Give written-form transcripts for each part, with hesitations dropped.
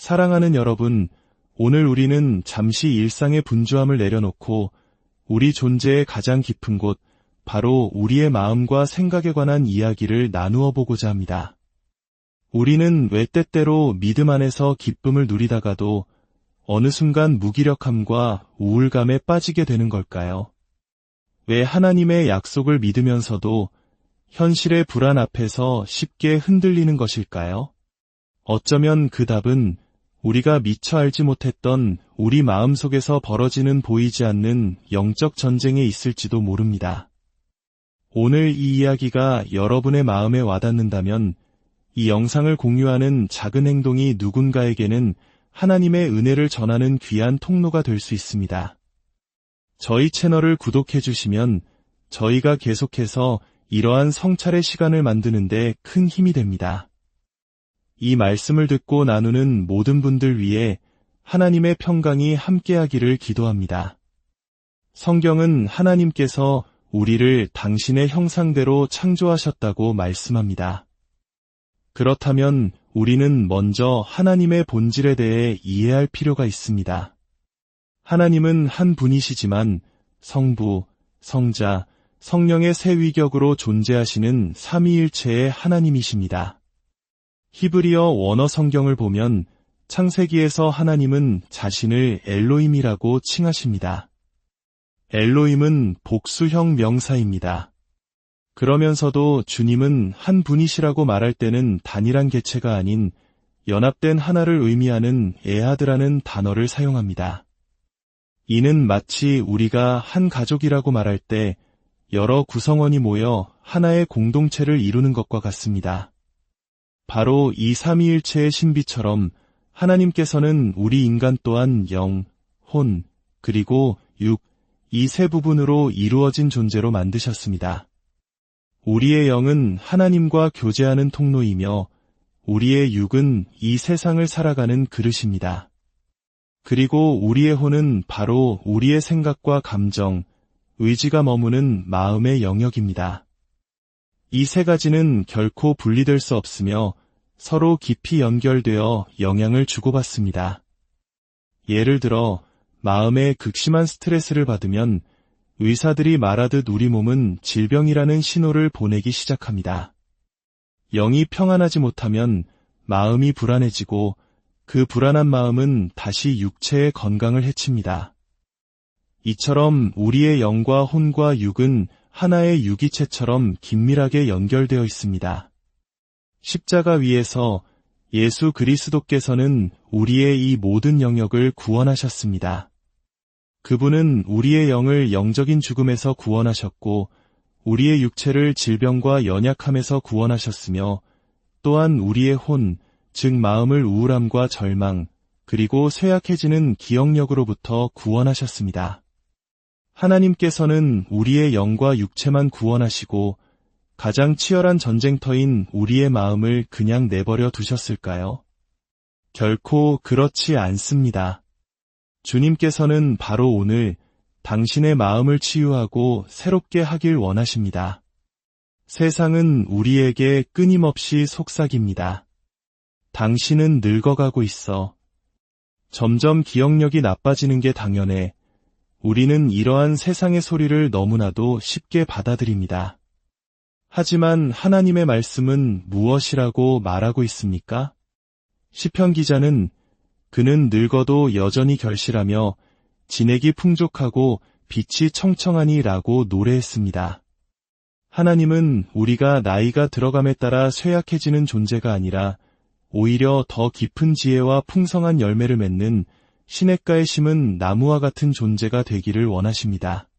사랑하는 여러분, 오늘 우리는 잠시 일상의 분주함을 내려놓고 우리 존재의 가장 깊은 곳, 바로 우리의 마음과 생각에 관한 이야기를 나누어 보고자 합니다. 우리는 왜 때때로 믿음 안에서 기쁨을 누리다가도 어느 순간 무기력함과 우울감에 빠지게 되는 걸까요? 왜 하나님의 약속을 믿으면서도 현실의 불안 앞에서 쉽게 흔들리는 것일까요? 어쩌면 그 답은 우리가 미처 알지 못했던 우리 마음속에서 벌어지는 보이지 않는 영적 전쟁에 있을지도 모릅니다. 오늘 이 이야기가 여러분의 마음에 와닿는다면 이 영상을 공유하는 작은 행동이 누군가에게는 하나님의 은혜를 전하는 귀한 통로가 될 수 있습니다. 저희 채널을 구독해 주시면 저희가 계속해서 이러한 성찰의 시간을 만드는데 큰 힘이 됩니다. 이 말씀을 듣고 나누는 모든 분들 위해 하나님의 평강이 함께하기를 기도합니다. 성경은 하나님께서 우리를 당신의 형상대로 창조하셨다고 말씀합니다. 그렇다면 우리는 먼저 하나님의 본질에 대해 이해할 필요가 있습니다. 하나님은 한 분이시지만 성부, 성자, 성령의 세 위격으로 존재하시는 삼위일체의 하나님이십니다. 히브리어 원어 성경을 보면 창세기에서 하나님은 자신을 엘로힘이라고 칭하십니다. 엘로힘은 복수형 명사입니다. 그러면서도 주님은 한 분이시라고 말할 때는 단일한 개체가 아닌 연합된 하나를 의미하는 에하드라는 단어를 사용합니다. 이는 마치 우리가 한 가족이라고 말할 때 여러 구성원이 모여 하나의 공동체를 이루는 것과 같습니다. 바로 이 삼위일체의 신비처럼 하나님께서는 우리 인간 또한 영, 혼, 그리고 육, 이 세 부분으로 이루어진 존재로 만드셨습니다. 우리의 영은 하나님과 교제하는 통로이며 우리의 육은 이 세상을 살아가는 그릇입니다. 그리고 우리의 혼은 바로 우리의 생각과 감정, 의지가 머무는 마음의 영역입니다. 이 세 가지는 결코 분리될 수 없으며 서로 깊이 연결되어 영향을 주고받습니다. 예를 들어 마음에 극심한 스트레스를 받으면 의사들이 말하듯 우리 몸은 질병이라는 신호를 보내기 시작합니다. 영이 평안하지 못하면 마음이 불안해지고 그 불안한 마음은 다시 육체의 건강을 해칩니다. 이처럼 우리의 영과 혼과 육은 하나의 유기체처럼 긴밀하게 연결되어 있습니다. 십자가 위에서 예수 그리스도께서는 우리의 이 모든 영역을 구원하셨습니다. 그분은 우리의 영을 영적인 죽음에서 구원하셨고 우리의 육체를 질병과 연약함에서 구원하셨으며 또한 우리의 혼, 즉 마음을 우울함과 절망, 그리고 쇠약해지는 기억력으로부터 구원하셨습니다. 하나님께서는 우리의 영과 육체만 구원하시고 가장 치열한 전쟁터인 우리의 마음을 그냥 내버려 두셨을까요? 결코 그렇지 않습니다. 주님께서는 바로 오늘 당신의 마음을 치유하고 새롭게 하길 원하십니다. 세상은 우리에게 끊임없이 속삭입니다. 당신은 늙어가고 있어. 점점 기억력이 나빠지는 게 당연해. 우리는 이러한 세상의 소리를 너무나도 쉽게 받아들입니다. 하지만 하나님의 말씀은 무엇이라고 말하고 있습니까? 시편 기자는 그는 늙어도 여전히 결실하며 진액이 풍족하고 빛이 청청하니 라고 노래했습니다. 하나님은 우리가 나이가 들어감에 따라 쇠약해지는 존재가 아니라 오히려 더 깊은 지혜와 풍성한 열매를 맺는 시냇가에 심은 나무와 같은 존재가 되기를 원하십니다.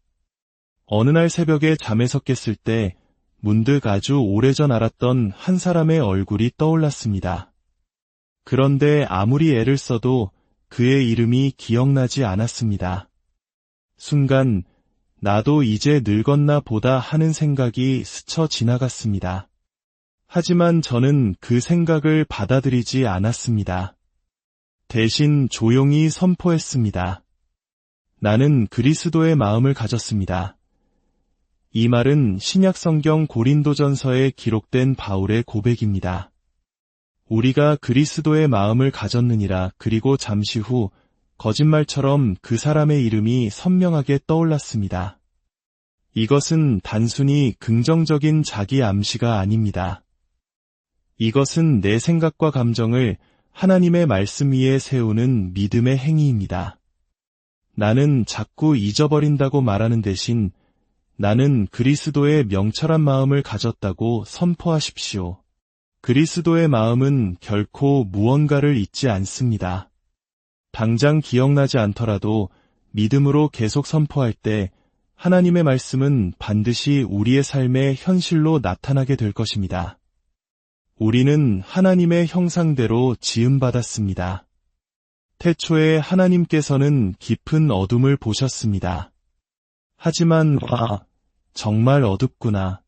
어느 날 새벽에 잠에서 깼을 때 문득 아주 오래전 알았던 한 사람의 얼굴이 떠올랐습니다. 그런데 아무리 애를 써도 그의 이름이 기억나지 않았습니다. 순간 나도 이제 늙었나 보다 하는 생각이 스쳐 지나갔습니다. 하지만 저는 그 생각을 받아들이지 않았습니다. 대신 조용히 선포했습니다. 나는 그리스도의 마음을 가졌습니다. 이 말은 신약성경 고린도전서에 기록된 바울의 고백입니다. 우리가 그리스도의 마음을 가졌느니라. 그리고 잠시 후 거짓말처럼 그 사람의 이름이 선명하게 떠올랐습니다. 이것은 단순히 긍정적인 자기 암시가 아닙니다. 이것은 내 생각과 감정을 하나님의 말씀 위에 세우는 믿음의 행위입니다. 나는 자꾸 잊어버린다고 말하는 대신 나는 그리스도의 명철한 마음을 가졌다고 선포하십시오. 그리스도의 마음은 결코 무언가를 잊지 않습니다. 당장 기억나지 않더라도 믿음으로 계속 선포할 때 하나님의 말씀은 반드시 우리의 삶의 현실로 나타나게 될 것입니다. 우리는 하나님의 형상대로 지음받았습니다. 태초에 하나님께서는 깊은 어둠을 보셨습니다. 하지만 정말 어둡구나.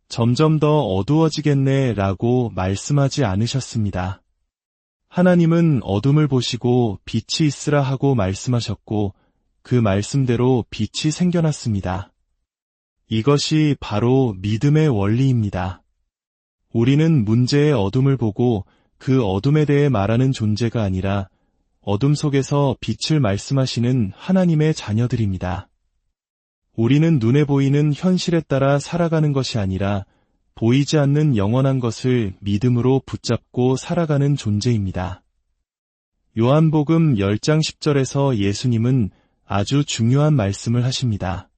점점 더 어두워지겠네 라고 말씀하지 않으셨습니다. 하나님은 어둠을 보시고 빛이 있으라 하고 말씀하셨고 그 말씀대로 빛이 생겨났습니다. 이것이 바로 믿음의 원리입니다. 우리는 문제의 어둠을 보고 그 어둠에 대해 말하는 존재가 아니라 어둠 속에서 빛을 말씀하시는 하나님의 자녀들입니다. 우리는 눈에 보이는 현실에 따라 살아가는 것이 아니라 보이지 않는 영원한 것을 믿음으로 붙잡고 살아가는 존재입니다. 요한복음 10장 10절에서 예수님은 아주 중요한 말씀을 하십니다.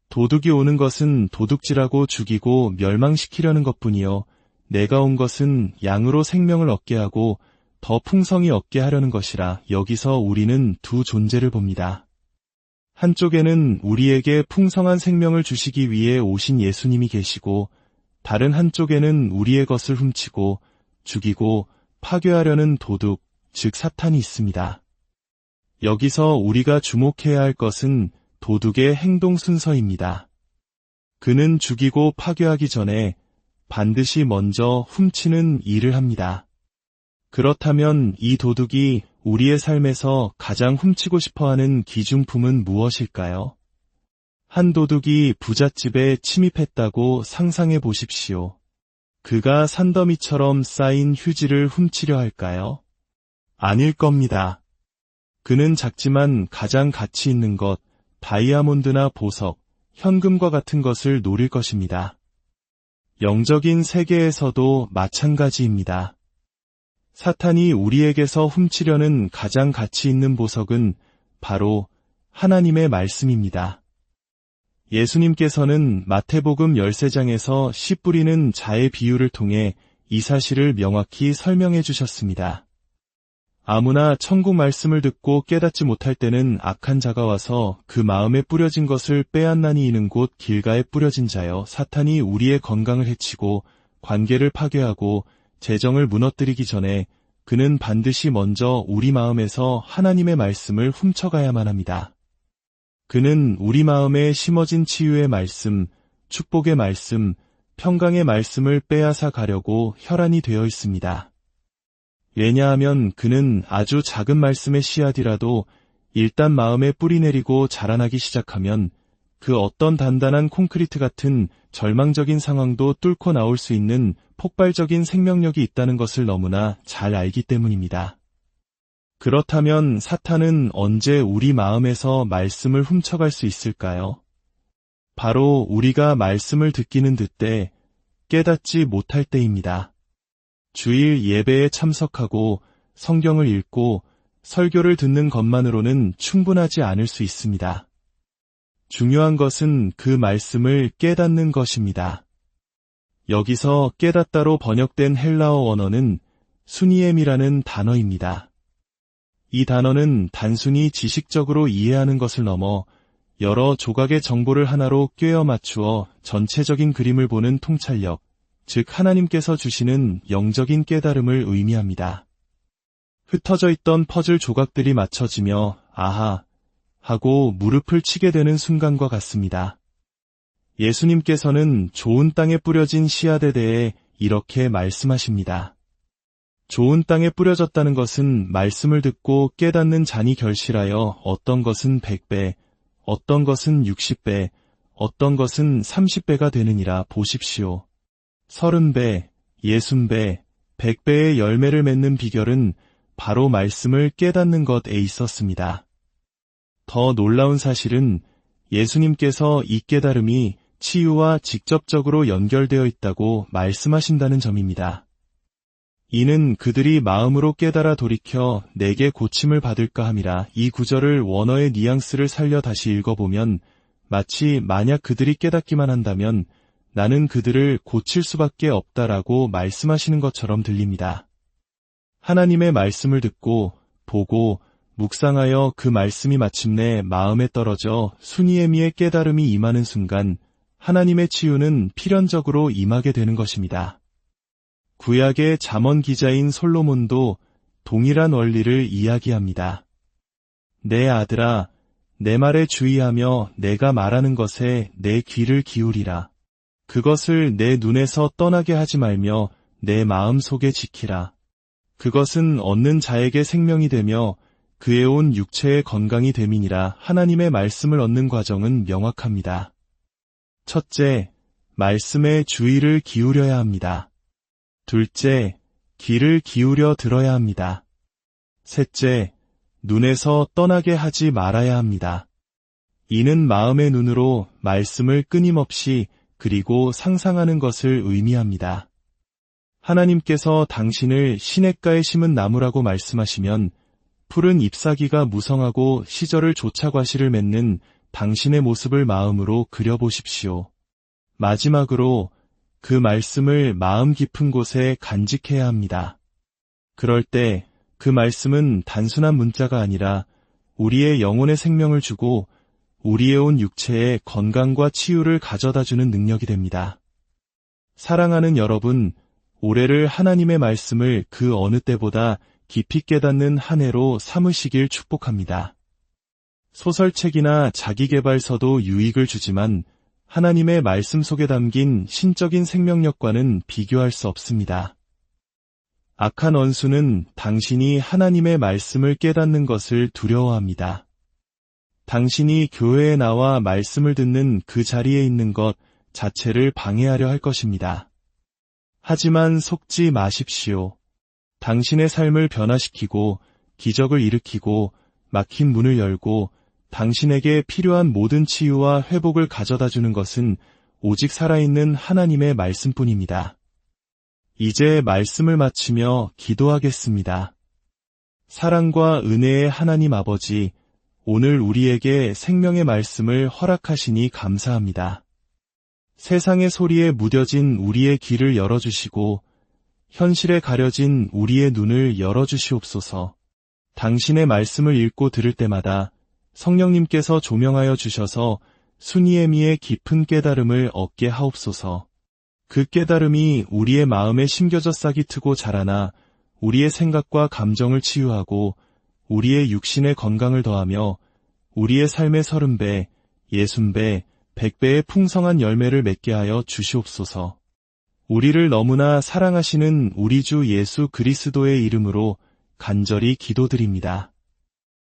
도둑이 오는 것은 도둑질하고 죽이고 멸망시키려는 것뿐이요 내가 온 것은 양으로 생명을 얻게 하고 더 풍성히 얻게 하려는 것이라. 여기서 우리는 두 존재를 봅니다. 한쪽에는 우리에게 풍성한 생명을 주시기 위해 오신 예수님이 계시고 다른 한쪽에는 우리의 것을 훔치고 죽이고 파괴하려는 도둑, 즉 사탄이 있습니다. 여기서 우리가 주목해야 할 것은 도둑의 행동 순서입니다. 그는 죽이고 파괴하기 전에 반드시 먼저 훔치는 일을 합니다. 그렇다면 이 도둑이 우리의 삶에서 가장 훔치고 싶어하는 기중품은 무엇일까요? 한 도둑이 부잣집에 침입했다고 상상해 보십시오. 그가 산더미처럼 쌓인 휴지를 훔치려 할까요? 아닐 겁니다. 그는 작지만 가장 가치 있는 것, 다이아몬드나 보석, 현금과 같은 것을 노릴 것입니다. 영적인 세계에서도 마찬가지입니다. 사탄이 우리에게서 훔치려는 가장 가치 있는 보석은 바로 하나님의 말씀입니다. 예수님께서는 마태복음 13장에서 씨 뿌리는 자의 비유를 통해 이 사실을 명확히 설명해 주셨습니다. 아무나 천국 말씀을 듣고 깨닫지 못할 때는 악한 자가 와서 그 마음에 뿌려진 것을 빼앗나니 이는 곧 길가에 뿌려진 자여. 사탄이 우리의 건강을 해치고 관계를 파괴하고 재정을 무너뜨리기 전에 그는 반드시 먼저 우리 마음에서 하나님의 말씀을 훔쳐가야만 합니다. 그는 우리 마음에 심어진 치유의 말씀, 축복의 말씀, 평강의 말씀을 빼앗아 가려고 혈안이 되어 있습니다. 왜냐하면 그는 아주 작은 말씀의 씨앗이라도 일단 마음에 뿌리내리고 자라나기 시작하면 그 어떤 단단한 콘크리트 같은 절망적인 상황도 뚫고 나올 수 있는 폭발적인 생명력이 있다는 것을 너무나 잘 알기 때문입니다. 그렇다면 사탄은 언제 우리 마음에서 말씀을 훔쳐갈 수 있을까요? 바로 우리가 말씀을 듣기는 듣되 깨닫지 못할 때입니다. 주일 예배에 참석하고 성경을 읽고 설교를 듣는 것만으로는 충분하지 않을 수 있습니다. 중요한 것은 그 말씀을 깨닫는 것입니다. 여기서 깨닫다로 번역된 헬라어 원어는 수니엠이라는 단어입니다. 이 단어는 단순히 지식적으로 이해하는 것을 넘어 여러 조각의 정보를 하나로 꿰어 맞추어 전체적인 그림을 보는 통찰력, 즉 하나님께서 주시는 영적인 깨달음을 의미합니다. 흩어져 있던 퍼즐 조각들이 맞춰지며 아하 하고 무릎을 치게 되는 순간과 같습니다. 예수님께서는 좋은 땅에 뿌려진 씨앗에 대해 이렇게 말씀하십니다. 좋은 땅에 뿌려졌다는 것은 말씀을 듣고 깨닫는 잔이 결실하여 어떤 것은 100배, 어떤 것은 60배, 어떤 것은 30배가 되느니라. 보십시오. 30배, 60배, 100배의 열매를 맺는 비결은 바로 말씀을 깨닫는 것에 있었습니다. 더 놀라운 사실은 예수님께서 이 깨달음이 치유와 직접적으로 연결되어 있다고 말씀하신다는 점입니다. 이는 그들이 마음으로 깨달아 돌이켜 내게 고침을 받을까 함이라. 이 구절을 원어의 뉘앙스를 살려 다시 읽어보면 마치 만약 그들이 깨닫기만 한다면 나는 그들을 고칠 수밖에 없다라고 말씀하시는 것처럼 들립니다. 하나님의 말씀을 듣고 보고 묵상하여 그 말씀이 마침내 마음에 떨어져 순이에미의 깨달음이 임하는 순간 하나님의 치유는 필연적으로 임하게 되는 것입니다. 구약의 잠언 기자인 솔로몬도 동일한 원리를 이야기합니다. 내 아들아, 내 말에 주의하며 내가 말하는 것에 내 귀를 기울이라. 그것을 내 눈에서 떠나게 하지 말며 내 마음 속에 지키라. 그것은 얻는 자에게 생명이 되며 그의 온 육체의 건강이 됨이니라. 하나님의 말씀을 얻는 과정은 명확합니다. 첫째, 말씀에 주의를 기울여야 합니다. 둘째, 귀를 기울여 들어야 합니다. 셋째, 눈에서 떠나게 하지 말아야 합니다. 이는 마음의 눈으로 말씀을 끊임없이 그리고 상상하는 것을 의미합니다. 하나님께서 당신을 시냇가에 심은 나무라고 말씀하시면 푸른 잎사귀가 무성하고 시절을 좇아 과실을 맺는 당신의 모습을 마음으로 그려보십시오. 마지막으로 그 말씀을 마음 깊은 곳에 간직해야 합니다. 그럴 때 그 말씀은 단순한 문자가 아니라 우리의 영혼의 생명을 주고 우리의 온 육체에 건강과 치유를 가져다주는 능력이 됩니다. 사랑하는 여러분, 올해를 하나님의 말씀을 그 어느 때보다 깊이 깨닫는 한 해로 삼으시길 축복합니다. 소설책이나 자기계발서도 유익을 주지만 하나님의 말씀 속에 담긴 신적인 생명력과는 비교할 수 없습니다. 악한 원수는 당신이 하나님의 말씀을 깨닫는 것을 두려워합니다. 당신이 교회에 나와 말씀을 듣는 그 자리에 있는 것 자체를 방해하려 할 것입니다. 하지만 속지 마십시오. 당신의 삶을 변화시키고 기적을 일으키고 막힌 문을 열고 당신에게 필요한 모든 치유와 회복을 가져다 주는 것은 오직 살아있는 하나님의 말씀뿐입니다. 이제 말씀을 마치며 기도하겠습니다. 사랑과 은혜의 하나님 아버지, 오늘 우리에게 생명의 말씀을 허락하시니 감사합니다. 세상의 소리에 무뎌진 우리의 귀를 열어주시고 현실에 가려진 우리의 눈을 열어주시옵소서. 당신의 말씀을 읽고 들을 때마다 성령님께서 조명하여 주셔서 순이에미의 깊은 깨달음을 얻게 하옵소서. 그 깨달음이 우리의 마음에 심겨져 싹이 트고 자라나 우리의 생각과 감정을 치유하고 우리의 육신의 건강을 더하며 우리의 삶의 30배, 60배, 100배의 풍성한 열매를 맺게 하여 주시옵소서. 우리를 너무나 사랑하시는 우리 주 예수 그리스도의 이름으로 간절히 기도드립니다.